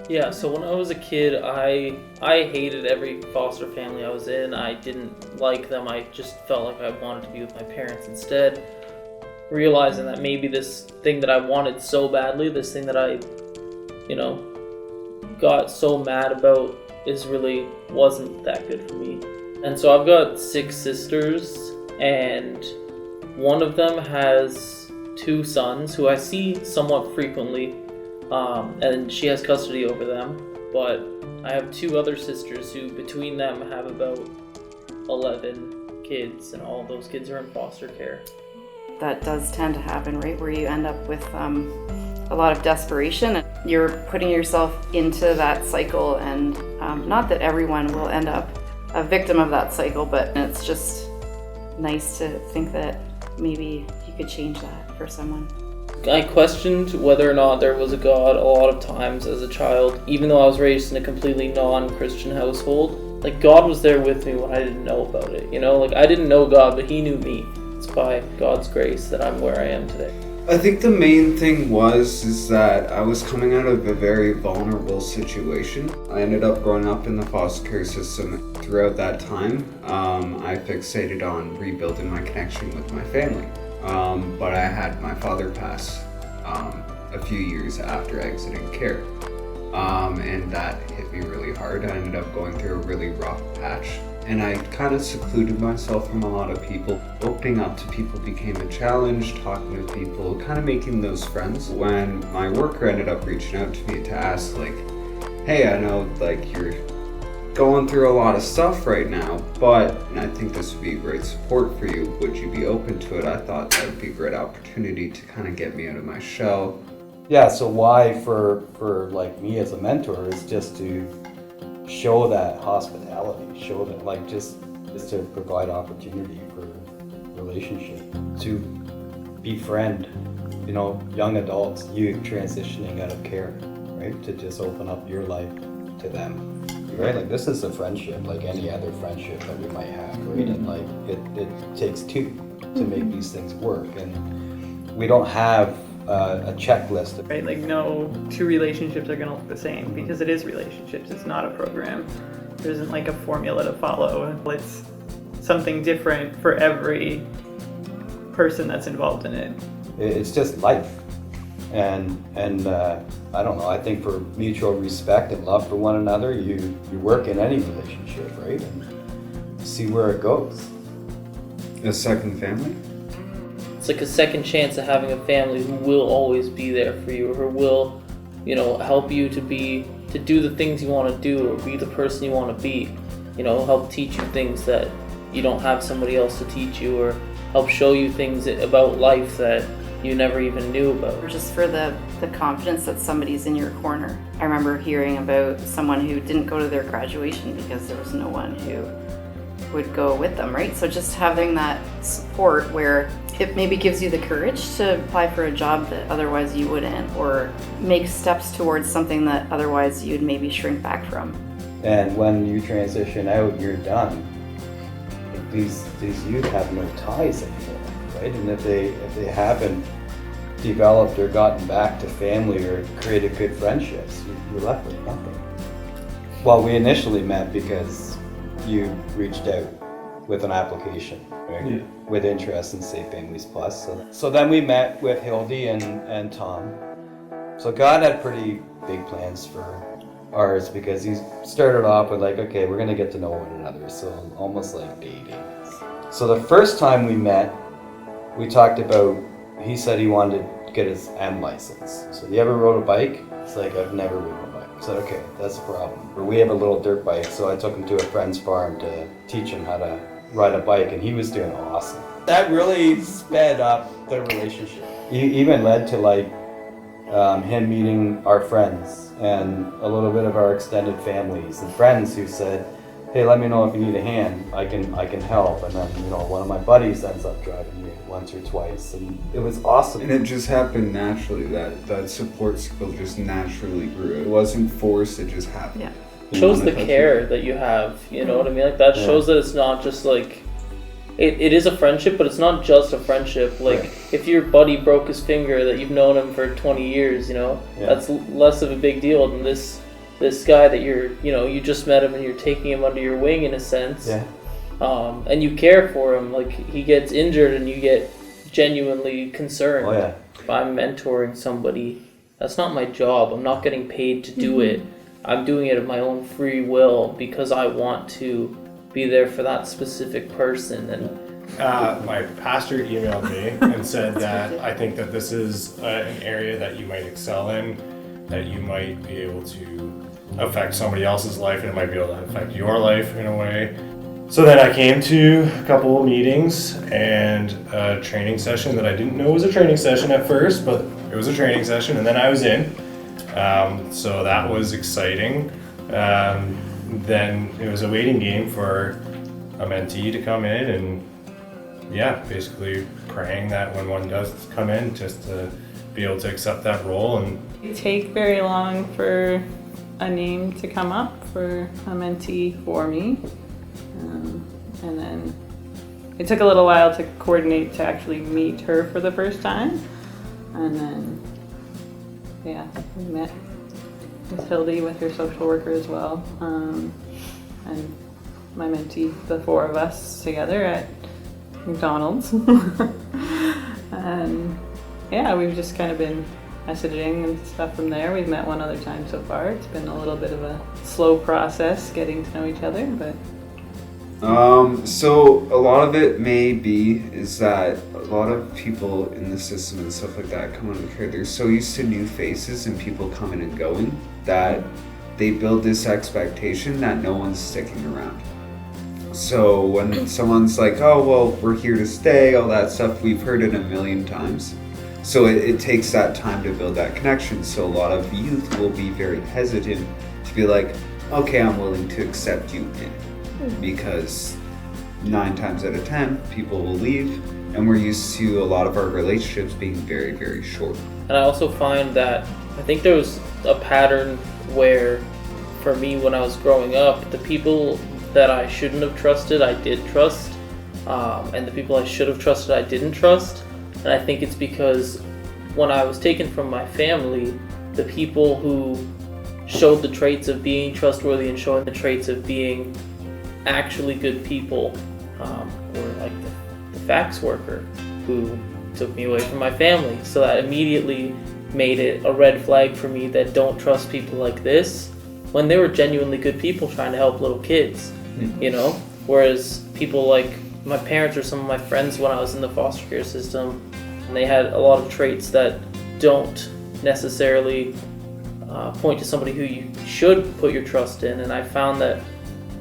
Yeah, so when I was a kid, I hated every foster family I was in. I didn't like them. I just felt like I wanted to be with my parents instead. Realizing that maybe this thing that I wanted so badly, this thing that I, got so mad about really wasn't that good for me. And so I've got 6 sisters, and one of them has 2 sons who I see somewhat frequently. And she has custody over them, but I have 2 other sisters who between them have about 11 kids, and all of those kids are in foster care. That does tend to happen, right, where you end up with a lot of desperation. You're putting yourself into that cycle, and not that everyone will end up a victim of that cycle, but it's just nice to think that maybe you could change that for someone. I questioned whether or not there was a God a lot of times as a child, even though I was raised in a completely non-Christian household. Like, God was there with me when I didn't know about it, I didn't know God, but He knew me. It's by God's grace that I'm where I am today. I think the main thing is that I was coming out of a very vulnerable situation. I ended up growing up in the foster care system. Throughout that time, I fixated on rebuilding my connection with my family. But I had my father pass a few years after exiting care. And that hit me really hard. I ended up going through a really rough patch. And I kind of secluded myself from a lot of people. Opening up to people became a challenge, talking to people, kind of making those friends. When my worker ended up reaching out to me to ask, hey, I know you're going through a lot of stuff right now, but I think this would be great support for you. Would you be open to it? I thought that would be a great opportunity to kind of get me out of my shell. Yeah, so why for me as a mentor is just to show that hospitality, show that just to provide opportunity for relationship, to befriend, young adults, youth transitioning out of care, right? To just open up your life to them, right? This is a friendship like any other friendship that we might have, right? And it takes 2 to make these things work, and we don't have a checklist. Right, no 2 relationships are going to look the same, because it is relationships. It's not a program. There isn't a formula to follow. It's something different for every person that's involved in it. It's just life, and I don't know. I think for mutual respect and love for one another, you work in any relationship, right, and see where it goes. A second family. It's like a second chance at having a family who will always be there for you, or who will, help you to do the things you want to do, or be the person you want to be. Help teach you things that you don't have somebody else to teach you, or help show you things about life that you never even knew about. Or just for the confidence that somebody's in your corner. I remember hearing about someone who didn't go to their graduation because there was no one who would go with them, right? So just having that support where it maybe gives you the courage to apply for a job that otherwise you wouldn't, or make steps towards something that otherwise you'd maybe shrink back from. And when you transition out, you're done. These youth have no ties anymore, right? And if they haven't developed or gotten back to family or created good friendships, you're left with nothing. Well, we initially met because you reached out with an application, right? Yeah. With interest in Safe Families Plus. So then we met with Hildy and Tom. So God had pretty big plans for ours, because he started off with okay, we're gonna get to know one another. So almost like dating. So the first time we met, we talked about, he said he wanted to get his M license. So you ever rode a bike? It's I've never ridden a bike. I said, okay, that's a problem. We have a little dirt bike, so I took him to a friend's farm to teach him how to ride a bike, and he was doing awesome. That really sped up the relationship. He even led to him meeting our friends and a little bit of our extended families and friends who said, hey, let me know if you need a hand, I can help. And then, one of my buddies ends up driving me once or twice, and it was awesome. And it just happened naturally, that support skill just naturally grew. It wasn't forced, it just happened. Yeah. It shows the care that you have, you know what I mean? That shows that it's not just it is a friendship, but it's not just a friendship. If your buddy broke his finger that you've known him for 20 years, that's less of a big deal than this this guy that you just met him and you're taking him under your wing in a sense. Yeah. And you care for him. Like, he gets injured and you get genuinely concerned. Oh yeah. If I'm mentoring somebody, that's not my job. I'm not getting paid to do it. I'm doing it of my own free will because I want to be there for that specific person. And my pastor emailed me and said that I think that this is an area that you might excel in, that you might be able to affect somebody else's life, and it might be able to affect your life in a way. So then I came to a couple of meetings and a training session that I didn't know was a training session at first, but it was a training session, and then I was in. So that was exciting. Then it was a waiting game for a mentee to come in, and basically praying that when one does come in, just to be able to accept that role. And It take very long for a name to come up for a mentee for me. And then it took a little while to coordinate to actually meet her for the first time. And then, we met with Hildy with her social worker as well. And my mentee, the four of us together at McDonald's. And we've just kind of been messaging and stuff from there. We've met one other time so far. It's been a little bit of a slow process getting to know each other, but so a lot of it is that a lot of people in the system and stuff like that come on the trade. They're so used to new faces and people coming and going that they build this expectation that no one's sticking around. So when someone's like, oh, well, we're here to stay, all that stuff, we've heard it a million times. So it takes that time to build that connection. So a lot of youth will be very hesitant to be like, okay, I'm willing to accept you in. Because 9 times out of 10, people will leave, and we're used to a lot of our relationships being very, very short. And I also find that I think there was a pattern where, for me, when I was growing up, the people that I shouldn't have trusted, I did trust, and the people I should have trusted, I didn't trust. And I think it's because when I was taken from my family, the people who showed the traits of being trustworthy and showing the traits of being actually good people, were like the fax worker who took me away from my family. So that immediately made it a red flag for me that don't trust people like this when they were genuinely good people trying to help little kids, whereas people like my parents or some of my friends when I was in the foster care system, and they had a lot of traits that don't necessarily point to somebody who you should put your trust in. And I found that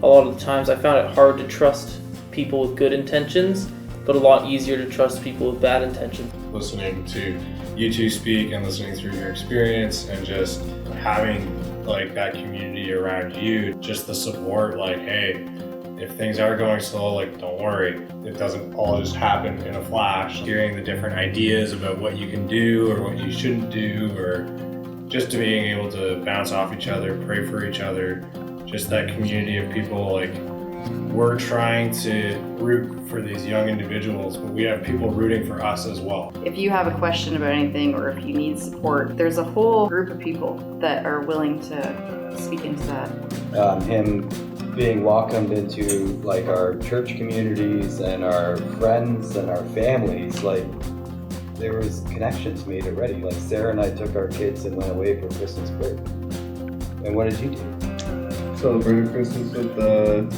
a lot of the times I found it hard to trust people with good intentions, but a lot easier to trust people with bad intentions. Listening to you two speak and listening through your experience and just having like that community around you, just the support, like, hey, if things are going slow, like, don't worry. It doesn't all just happen in a flash. Hearing the different ideas about what you can do or what you shouldn't do, or just to being able to bounce off each other, pray for each other, just that community of people. Like, we're trying to root for these young individuals, but we have people rooting for us as well. If you have a question about anything or if you need support, there's a whole group of people that are willing to speak into that. Him being welcomed into like our church communities and our friends and our families, like there was connections made already. Like Sarah and I took our kids and went away for Christmas break. And what did you do? Celebrated Christmas with the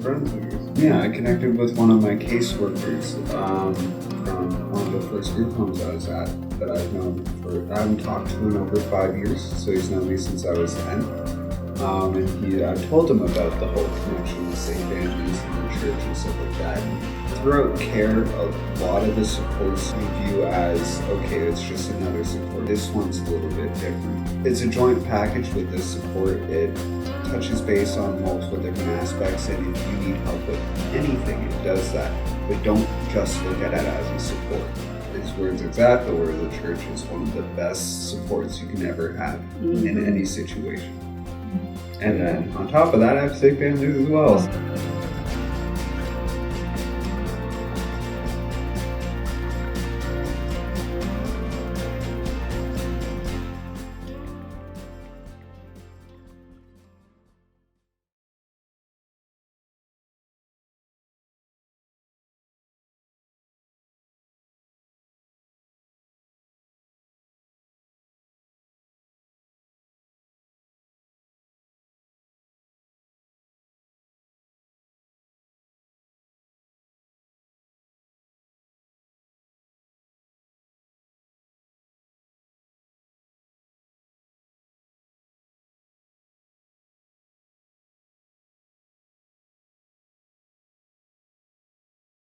friends, I guess. Yeah, I connected with one of my caseworkers from one of the first group homes I was at that I've known I haven't talked to in over 5 years, so he's known me since I was 10. And I told him about the whole connection with St. Anthony's and the church and stuff like that. Throughout care, a lot of the supports we view as, okay, it's just another support. This one's a little bit different. It's a joint package with this support. It touches base on multiple different aspects, and if you need help with anything, it does that. But don't just look at it as a support. His words exactly where the church is one of the best supports you can ever have in any situation. And then on top of that, I have sick families as well.